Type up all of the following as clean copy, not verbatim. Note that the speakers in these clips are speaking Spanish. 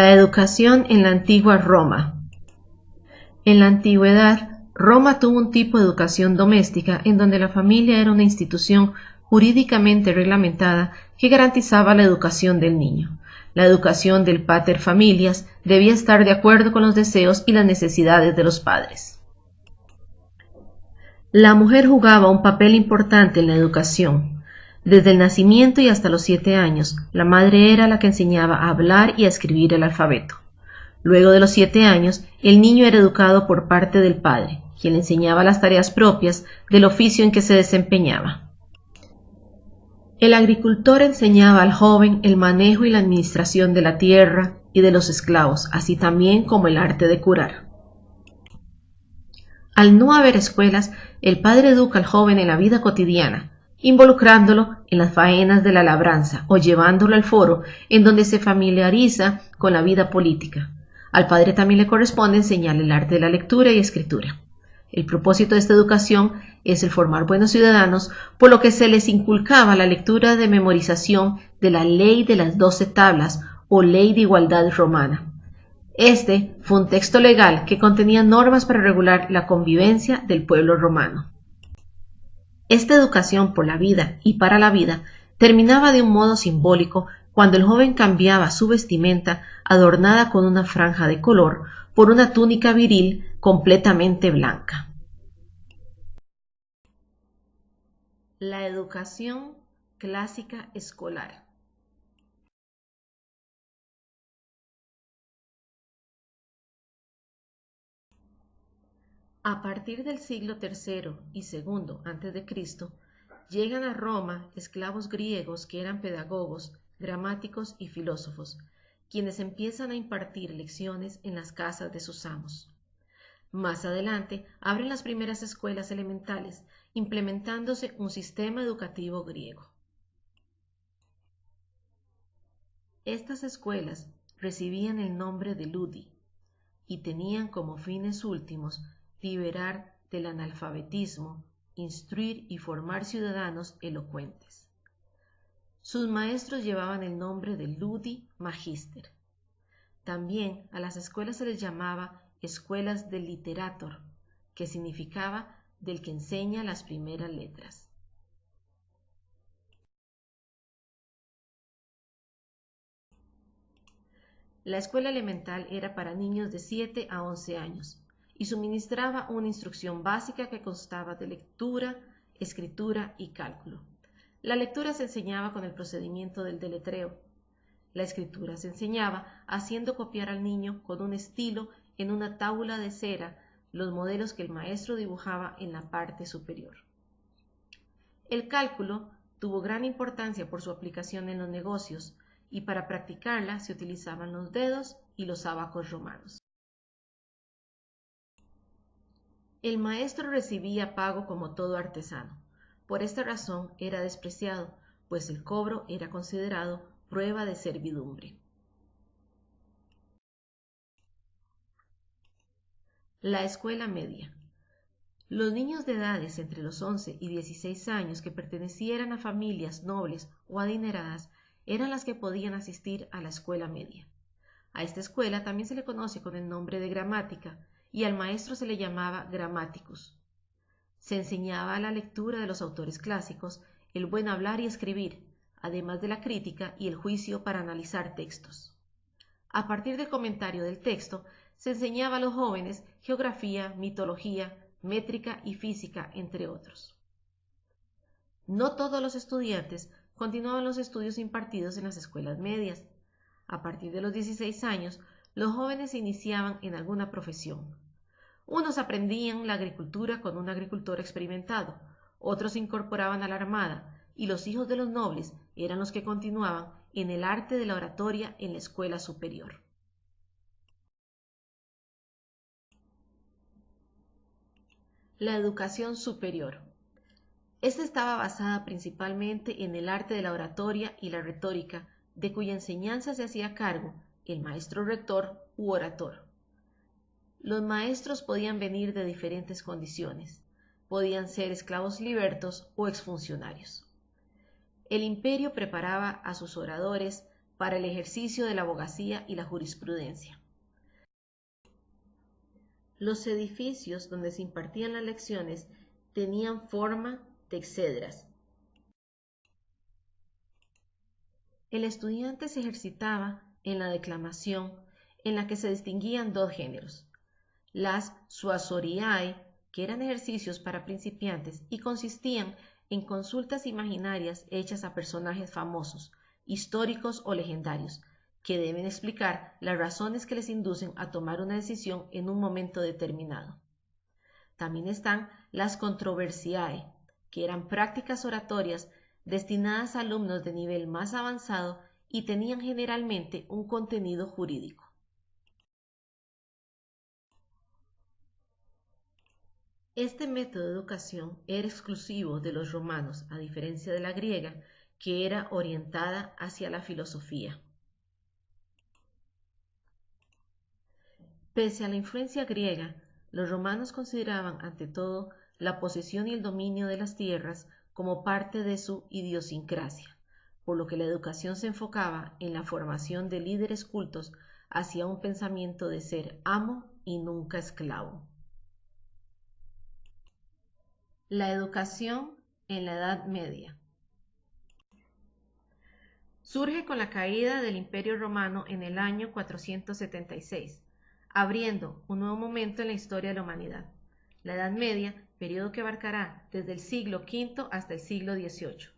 La educación en la antigua Roma. En la antigüedad, Roma tuvo un tipo de educación doméstica en donde la familia era una institución jurídicamente reglamentada que garantizaba la educación del niño. La educación del pater familias debía estar de acuerdo con los deseos y las necesidades de los padres. La mujer jugaba un papel importante en la educación. Desde el nacimiento y hasta los 7 años, la madre era la que enseñaba a hablar y a escribir el alfabeto. Luego de los 7 años, el niño era educado por parte del padre, quien le enseñaba las tareas propias del oficio en que se desempeñaba. El agricultor enseñaba al joven el manejo y la administración de la tierra y de los esclavos, así también como el arte de curar. Al no haber escuelas, el padre educa al joven en la vida cotidiana, involucrándolo en las faenas de la labranza o llevándolo al foro en donde se familiariza con la vida política. Al padre también le corresponde enseñarle el arte de la lectura y escritura. El propósito de esta educación es el formar buenos ciudadanos, por lo que se les inculcaba la lectura de memorización de la Ley de las 12 Tablas o Ley de Igualdad Romana. Este fue un texto legal que contenía normas para regular la convivencia del pueblo romano. Esta educación por la vida y para la vida terminaba de un modo simbólico cuando el joven cambiaba su vestimenta adornada con una franja de color por una túnica viril completamente blanca. La educación clásica escolar. A partir del siglo III y II a.C., llegan a Roma esclavos griegos que eran pedagogos, gramáticos y filósofos, quienes empiezan a impartir lecciones en las casas de sus amos. Más adelante abren las primeras escuelas elementales, implementándose un sistema educativo griego. Estas escuelas recibían el nombre de ludi y tenían como fines últimos liberar del analfabetismo, instruir y formar ciudadanos elocuentes. Sus maestros llevaban el nombre de ludi magister. También a las escuelas se les llamaba escuelas del literator, que significaba del que enseña las primeras letras. La escuela elemental era para niños de 7 a 11 años y suministraba una instrucción básica que constaba de lectura, escritura y cálculo. La lectura se enseñaba con el procedimiento del deletreo. La escritura se enseñaba haciendo copiar al niño con un estilo en una tabla de cera los modelos que el maestro dibujaba en la parte superior. El cálculo tuvo gran importancia por su aplicación en los negocios y para practicarla se utilizaban los dedos y los ábacos romanos. El maestro recibía pago como todo artesano. Por esta razón era despreciado, pues el cobro era considerado prueba de servidumbre. La escuela media. Los niños de edades entre los 11 y 16 años que pertenecieran a familias nobles o adineradas eran las que podían asistir a la escuela media. A esta escuela también se le conoce con el nombre de gramática y al maestro se le llamaba grammaticus. Se enseñaba la lectura de los autores clásicos, el buen hablar y escribir, además de la crítica y el juicio para analizar textos. A partir del comentario del texto, se enseñaba a los jóvenes geografía, mitología, métrica y física, entre otros. No todos los estudiantes continuaban los estudios impartidos en las escuelas medias. A partir de los 16 años, los jóvenes se iniciaban en alguna profesión. Unos aprendían la agricultura con un agricultor experimentado, otros se incorporaban a la armada, y los hijos de los nobles eran los que continuaban en el arte de la oratoria en la escuela superior. La educación superior. Esta estaba basada principalmente en el arte de la oratoria y la retórica, de cuya enseñanza se hacía cargo el maestro rector u orator. Los maestros podían venir de diferentes condiciones, podían ser esclavos libertos o exfuncionarios. El imperio preparaba a sus oradores para el ejercicio de la abogacía y la jurisprudencia. Los edificios donde se impartían las lecciones tenían forma de exedras. El estudiante se ejercitaba en la declamación, en la que se distinguían dos géneros: las suasoriae, que eran ejercicios para principiantes y consistían en consultas imaginarias hechas a personajes famosos, históricos o legendarios, que deben explicar las razones que les inducen a tomar una decisión en un momento determinado. También están las controversiae, que eran prácticas oratorias destinadas a alumnos de nivel más avanzado y tenían generalmente un contenido jurídico. Este método de educación era exclusivo de los romanos, a diferencia de la griega, que era orientada hacia la filosofía. Pese a la influencia griega, los romanos consideraban ante todo la posesión y el dominio de las tierras como parte de su idiosincrasia, por lo que la educación se enfocaba en la formación de líderes cultos hacia un pensamiento de ser amo y nunca esclavo. La educación en la Edad Media. Surge con la caída del Imperio Romano en el año 476, abriendo un nuevo momento en la historia de la humanidad. La Edad Media, periodo que abarcará desde el siglo V hasta el siglo XVIII.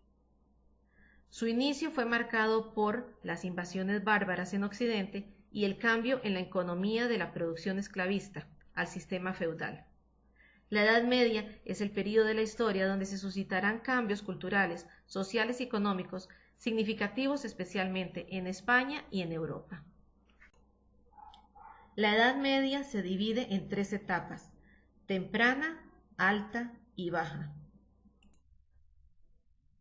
Su inicio fue marcado por las invasiones bárbaras en Occidente y el cambio en la economía de la producción esclavista al sistema feudal. La Edad Media es el periodo de la historia donde se suscitarán cambios culturales, sociales y económicos significativos especialmente en España y en Europa. La Edad Media se divide en tres etapas: temprana, alta y baja.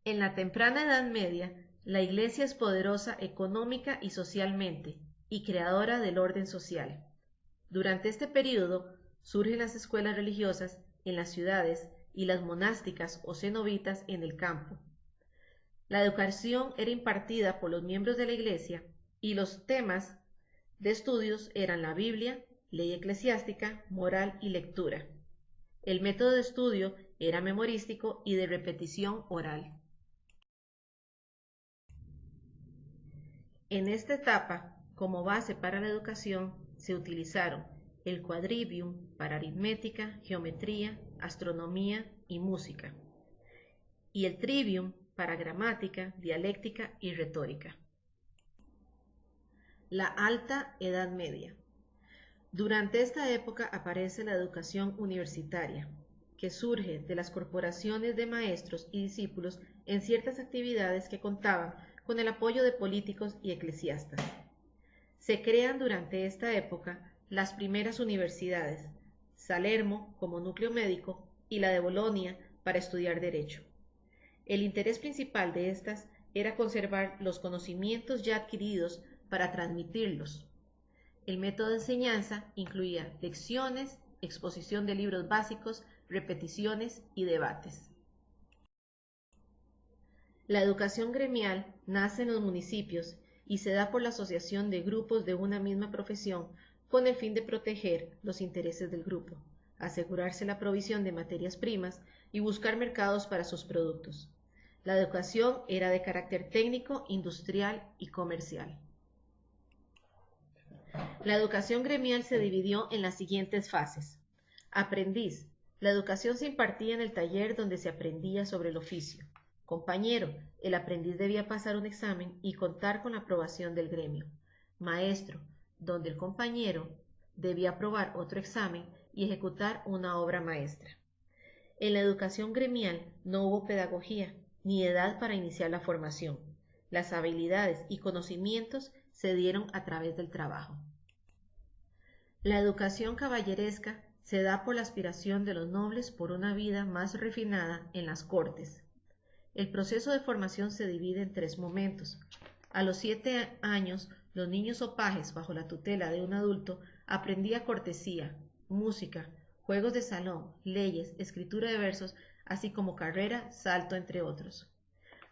En la temprana Edad Media, la Iglesia es poderosa económica y socialmente y creadora del orden social. Durante este período surgen las escuelas religiosas en las ciudades y las monásticas o cenobitas en el campo. La educación era impartida por los miembros de la Iglesia y los temas de estudios eran la Biblia, ley eclesiástica, moral y lectura. El método de estudio era memorístico y de repetición oral. En esta etapa, como base para la educación, se utilizaron el quadrivium para aritmética, geometría, astronomía y música, y el trivium para gramática, dialéctica y retórica. La Alta Edad Media. Durante esta época aparece la educación universitaria, que surge de las corporaciones de maestros y discípulos en ciertas actividades que contaban con el apoyo de políticos y eclesiastas. Se crean durante esta época las primeras universidades, Salermo como núcleo médico y la de Bolonia para estudiar derecho. El interés principal de estas era conservar los conocimientos ya adquiridos para transmitirlos. El método de enseñanza incluía lecciones, exposición de libros básicos, repeticiones y debates. La educación gremial nace en los municipios y se da por la asociación de grupos de una misma profesión con el fin de proteger los intereses del grupo, asegurarse la provisión de materias primas y buscar mercados para sus productos. La educación era de carácter técnico, industrial y comercial. La educación gremial se dividió en las siguientes fases. Aprendiz. La educación se impartía en el taller donde se aprendía sobre el oficio. Compañero. El aprendiz debía pasar un examen y contar con la aprobación del gremio. Maestro. Donde el compañero debía aprobar otro examen y ejecutar una obra maestra. En la educación gremial no hubo pedagogía ni edad para iniciar la formación. Las habilidades y conocimientos se dieron a través del trabajo. La educación caballeresca se da por la aspiración de los nobles por una vida más refinada en las cortes. El proceso de formación se divide en tres momentos. A los 7 años, los niños o pajes bajo la tutela de un adulto aprendían cortesía, música, juegos de salón, leyes, escritura de versos, así como carrera, salto, entre otros.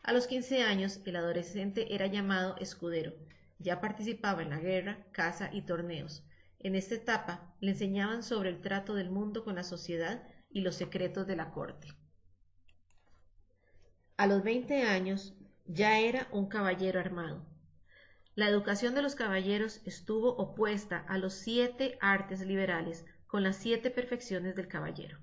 A los 15 años, el adolescente era llamado escudero. Ya participaba en la guerra, caza y torneos. En esta etapa le enseñaban sobre el trato del mundo con la sociedad y los secretos de la corte. A los 20 años ya era un caballero armado. La educación de los caballeros estuvo opuesta a los 7 artes liberales con las 7 perfecciones del caballero,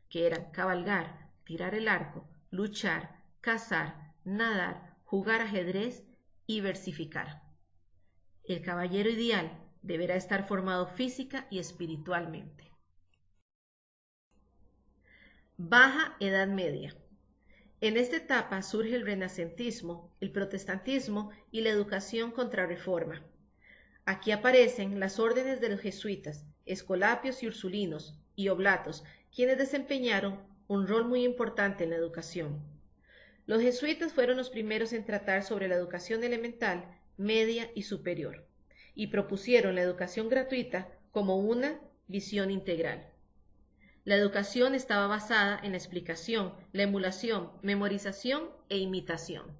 que eran cabalgar, tirar el arco, luchar, cazar, nadar, jugar ajedrez y versificar. El caballero ideal deberá estar formado física y espiritualmente. Baja Edad Media. En esta etapa surge el renacentismo, el protestantismo y la educación contrarreforma. Aquí aparecen las órdenes de los jesuitas, escolapios y ursulinos, y oblatos, quienes desempeñaron un rol muy importante en la educación. Los jesuitas fueron los primeros en tratar sobre la educación elemental, media y superior, y propusieron la educación gratuita como una visión integral. La educación estaba basada en la explicación, la emulación, memorización e imitación.